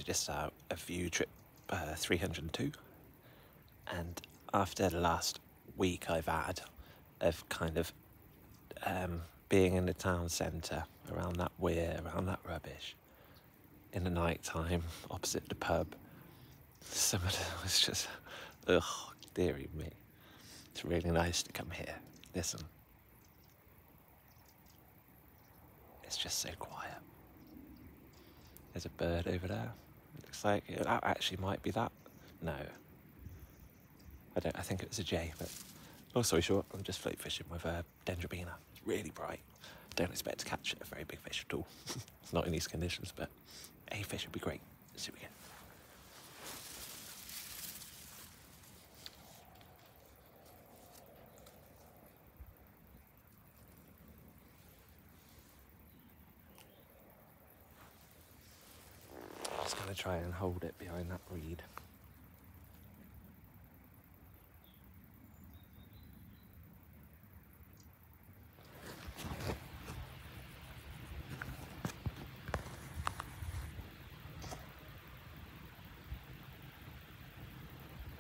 just saw a view trip 302, and after the last week I've had of kind of being in the town centre, around that weir, around that rubbish, in the night time, opposite the pub, some of it was just, ugh, dearie me. It's really nice to come here. Listen. It's just so quiet. There's a bird over there. It looks like that actually might be that. No. I think it was a jay, but long story short, I'm just float fishing with a dendrobina. It's really bright. Don't expect to catch a very big fish at all. It's not in these conditions, but a fish would be great. Let's see what we get. I'm just going to try and hold it behind that reed.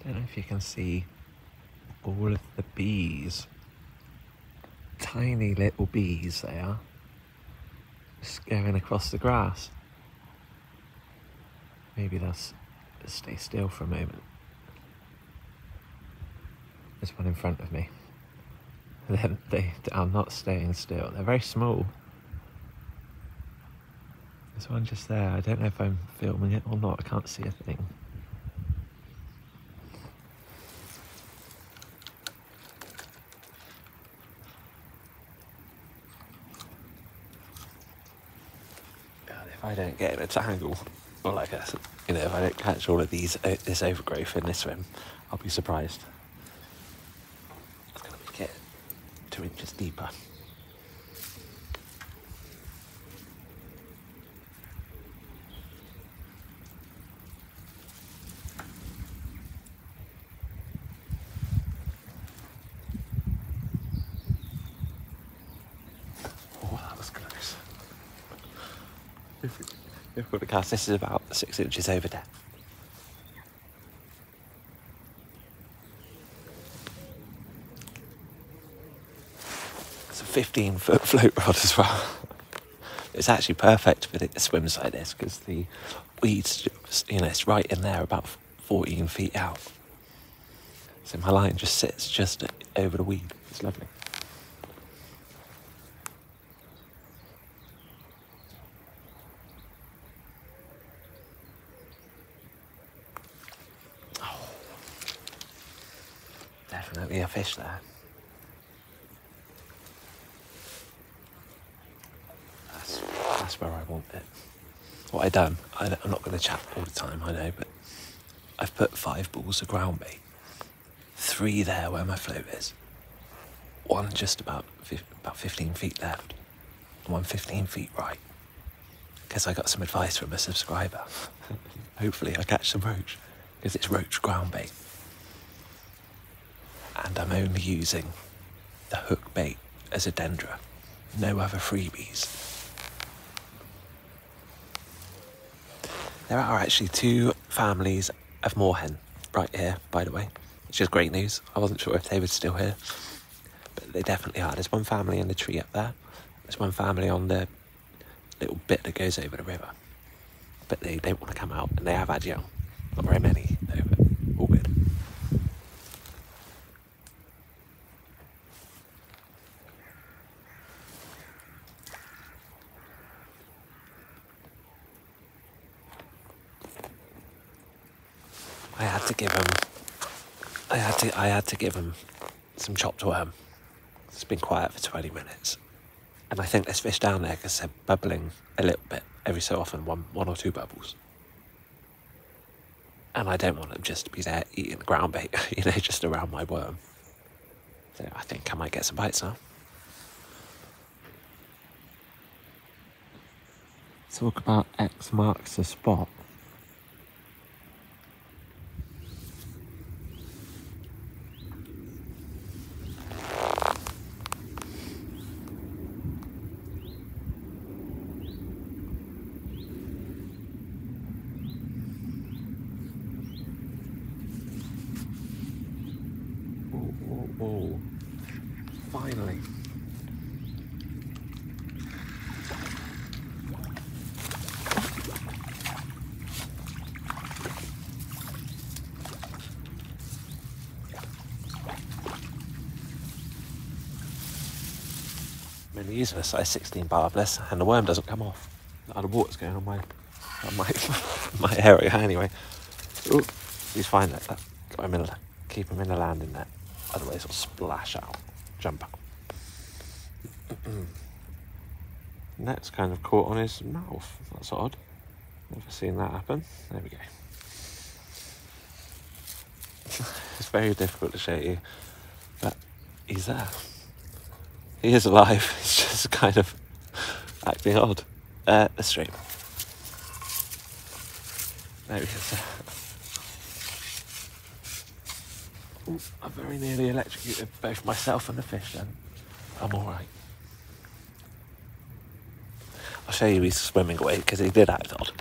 I don't know if you can see all of the bees. Tiny little bees they are. Just going across the grass. Maybe they'll stay still for a moment. There's one in front of me. They are not staying still. They're very small. There's one just there. I don't know if I'm filming it or not. I can't see a thing. If I don't get in a tangle, or like a, if I don't catch all of this overgrowth in this swim, I'll be surprised. It's going to make it 2 inches deeper. Oh, that was close. Difficult to cast. This is about 6 inches over depth. It's a 15-foot float rod as well. It's actually perfect for the swims like this because the weeds, it's right in there, about 14 feet out. So my line just sits just over the weed. It's lovely. Definitely a fish there. That's where I want it. What I've done, I'm not going to chat all the time, I know, but I've put 5 balls of ground bait. 3 there where my float is. 1 just about 15 feet left. 1 15 feet right. Because I got some advice from a subscriber. Hopefully I catch some roach, because it's roach ground bait. And I'm only using the hook bait as a dendra. No other freebies. There are actually 2 families of moorhen right here, by the way, which is great news. I wasn't sure if they were still here, but they definitely are. There's 1 family in the tree up there. There's 1 family on the little bit that goes over the river. But they don't want to come out, and they have had young. Not very many, though, but all good. I had to give him some chopped worm. It's been quiet for 20 minutes. And I think there's fish down there because they're bubbling a little bit every so often, one or 2 bubbles. And I don't want them just to be there eating the ground bait, just around my worm. So I think I might get some bites now. Talk about X marks the spot. Oh, finally. I'm only using a size 16 barbless and the worm doesn't come off. The water's going on my my area anyway. Ooh, he's fine like that. Keep him in the landing net. Otherwise he'll splash out, jump out. Net's kind of caught on his mouth. That's odd. Never seen that happen. There we go. It's very difficult to show you, but he's there. He is alive. He's just kind of acting odd. The stream. There he is. Ooh, I very nearly electrocuted both myself and the fish then. I'm alright. I'll show you his swimming away because he did act odd.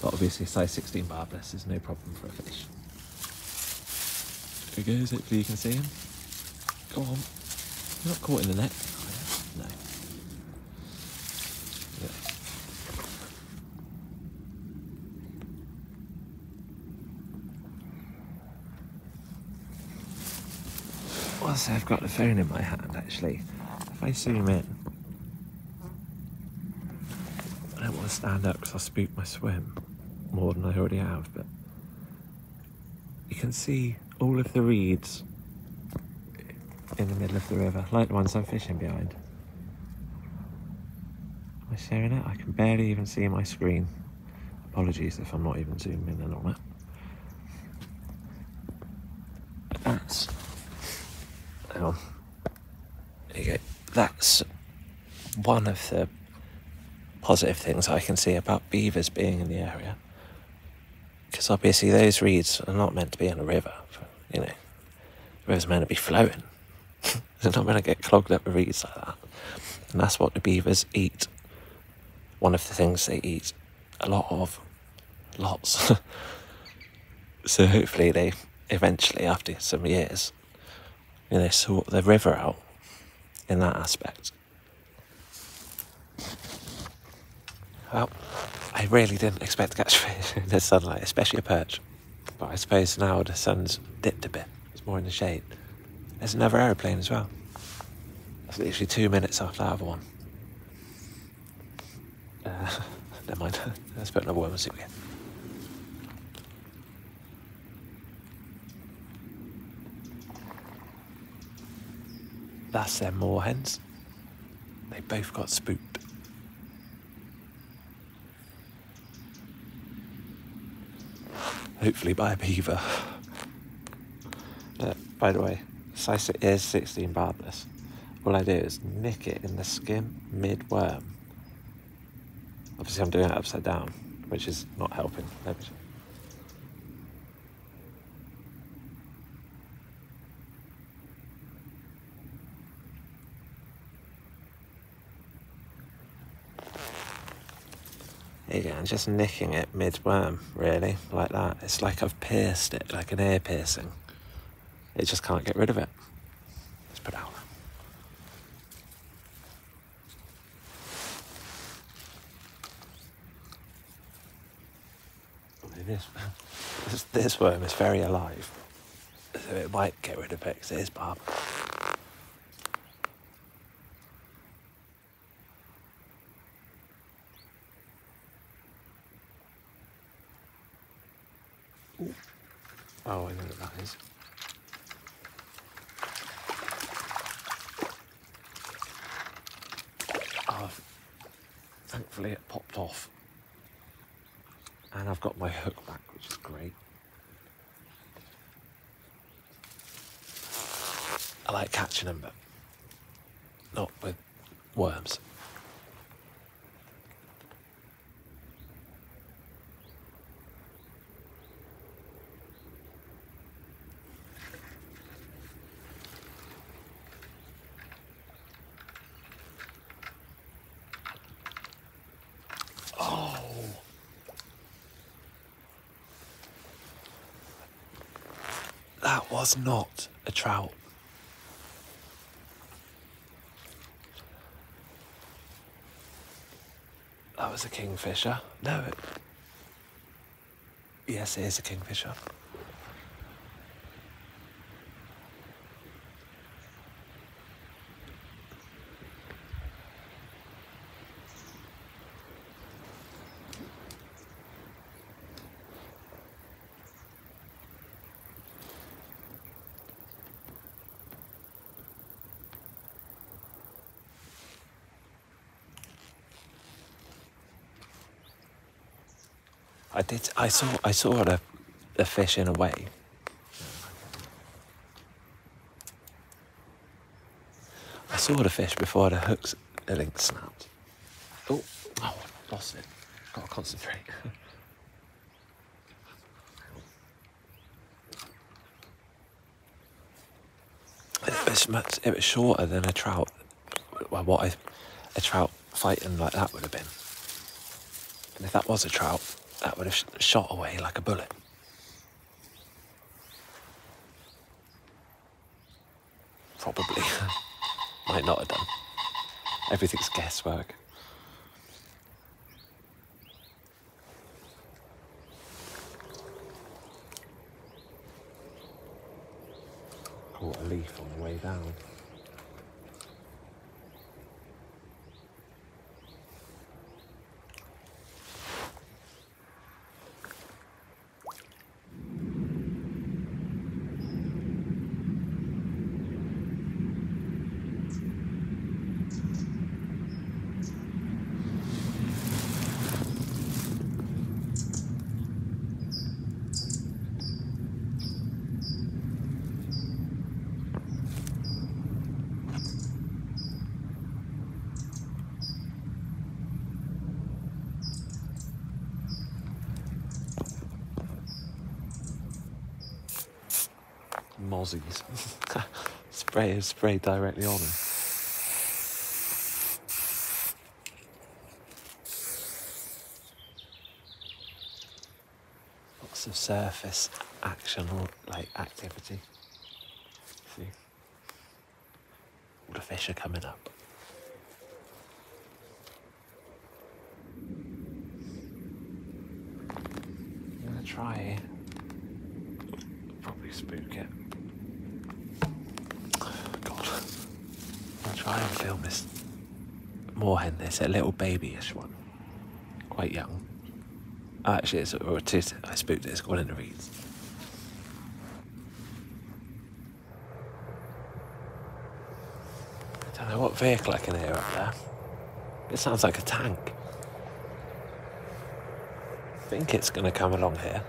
But obviously size 16 barbless is no problem for a fish. There he goes, hopefully you can see him. Go on. You're not caught in the net. No. Yeah. Whilst I've got the phone in my hand, actually, if I zoom in, I don't want to stand up because I'll spook my swim more than I already have, but you can see all of the reeds in the middle of the river, like the ones I'm fishing behind. Am I showing it? I can barely even see my screen. Apologies if I'm not even zooming in on it. That's... hang on. There you go. That's one of the positive things I can see about beavers being in the area. Because obviously those reeds are not meant to be in a river. You know, the river's meant to be flowing. They're not meant to get clogged up with reeds like that. And that's what the beavers eat. One of the things they eat a lot of. Lots. So hopefully they eventually, after some years, you know, sort the river out in that aspect. Well, I really didn't expect to catch fish in the sunlight, especially a perch. But I suppose now the sun's dipped a bit. It's more in the shade. There's another aeroplane as well. That's literally 2 minutes after that other one. Never mind. Let's put another worm and see what we get. That's them moorhens. They both got spooked. Hopefully by a beaver. By the way, size is 16 barbless. All I do is nick it in the skin mid-worm. Obviously I'm doing it upside down, which is not helping. There you go, I'm just nicking it mid-worm, really, like that. It's like I've pierced it, like an ear piercing. It just can't get rid of it. Let's put it out. This worm is very alive, so it might get rid of it because it is barb. Ooh. Oh, I know what that is. Oh, thankfully it popped off. And I've got my hook back, which is great. I like catching them, but not with worms. Oh. That was not a trout. That was a kingfisher. No. Yes, it is a kingfisher. I saw a fish in a wave. I saw the fish before the link snapped. Oh, lost it. Gotta concentrate. It was shorter than a trout. Well, a trout fighting like that would have been. And if that was a trout, that would have shot away like a bullet. Probably. Might not have done. Everything's guesswork. Caught a leaf on the way down. Mozzies. Spray directly on them. Lots of surface action or like activity. See? All the fish are coming up. I'm gonna try probably spook it. God. I'll try and film this moorhen. It's a little babyish one. Quite young. Actually, I spooked it. It's gone in the reeds. I don't know what vehicle I can hear up there. It sounds like a tank. I think it's going to come along here.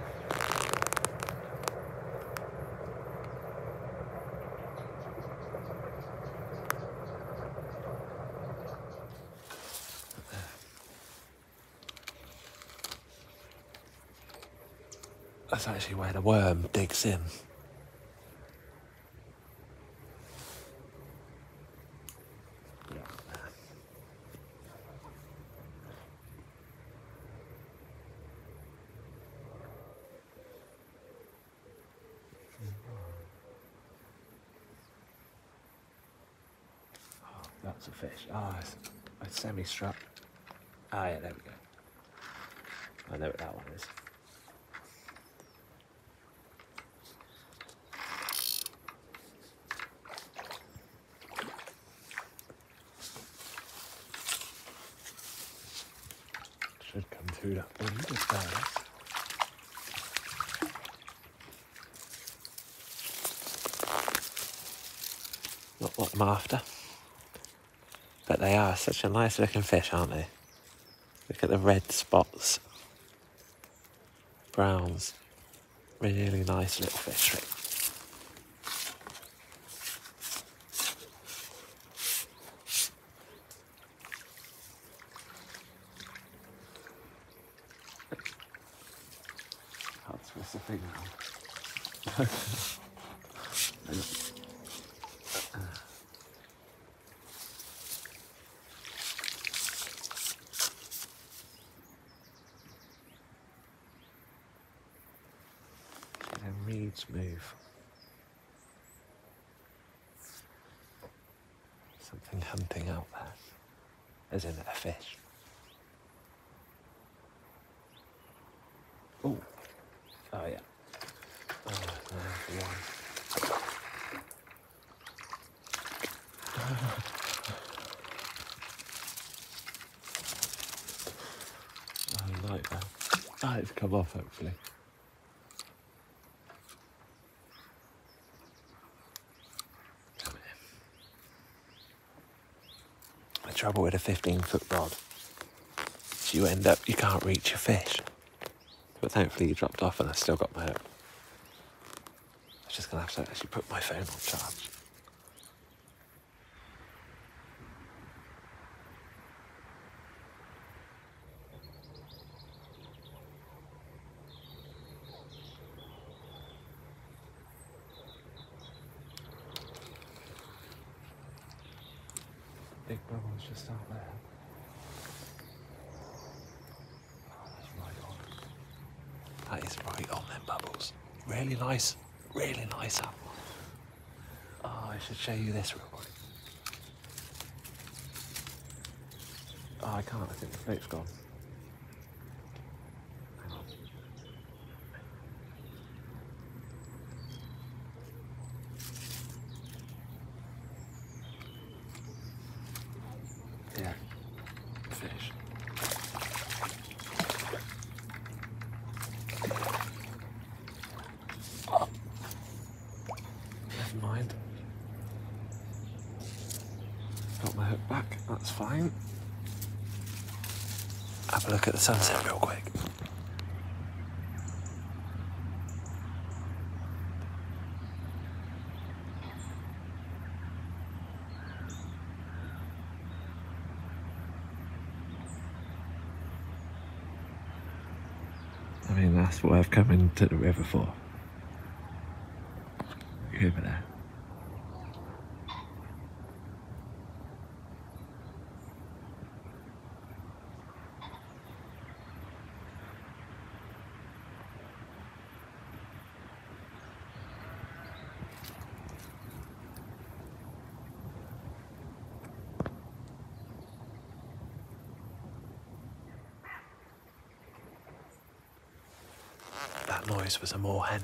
That's actually where the worm digs in. Oh, that's a fish. It's semi-struck. Yeah, there we go. I know what that one is. Should come through that window there. Not what I'm after. But they are such a nice looking fish, aren't they? Look at the red spots. Browns. Really nice little fish. Can't twist the thing now. Reeds move. something hunting out there, as in a fish. Ooh. Oh yeah. Oh, there's the one. I like that. Ah, it's come off hopefully. Come here. The trouble with a 15-foot rod is you can't reach your fish. But thankfully you dropped off and I still got my hook. I was just going to have to actually put my phone on charge. Big bubble's just out there. Oh, that's right on. That is right on them bubbles. Really nice apple. Oh, I should show you this real quick. Oh, I can't, I think the float's gone. Hang on. Yeah, fish. Oh. Never mind. Got my hook back, that's fine. Have a look at the sunset real quick. I mean, that's what I've come into the river for. Over there. That noise was a moorhen.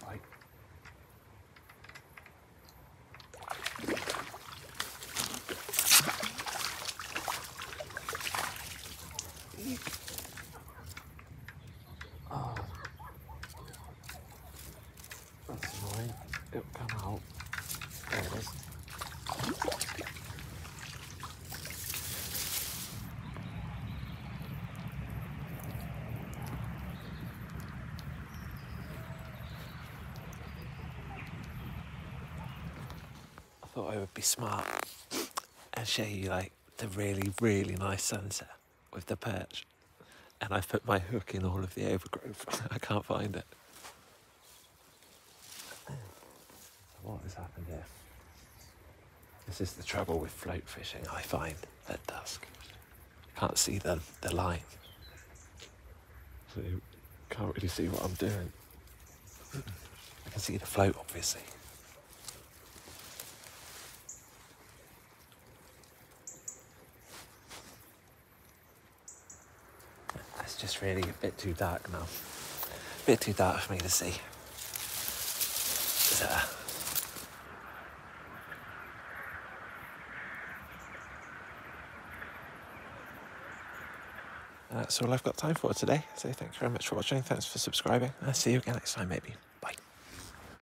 Right. Oh, that's annoying. It'll come out. There it is. I thought I would be smart and show you like the really nice sunset with the perch. And I've put my hook in all of the overgrowth. I can't find it. What has happened here? This is the trouble with float fishing, I find, at dusk. I can't see the line. So you can't really see what I'm doing. I can see the float, obviously. It's just really a bit too dark now. A bit too dark for me to see. So, that's all I've got time for today. So thanks very much for watching. Thanks for subscribing. I'll see you again next time, maybe.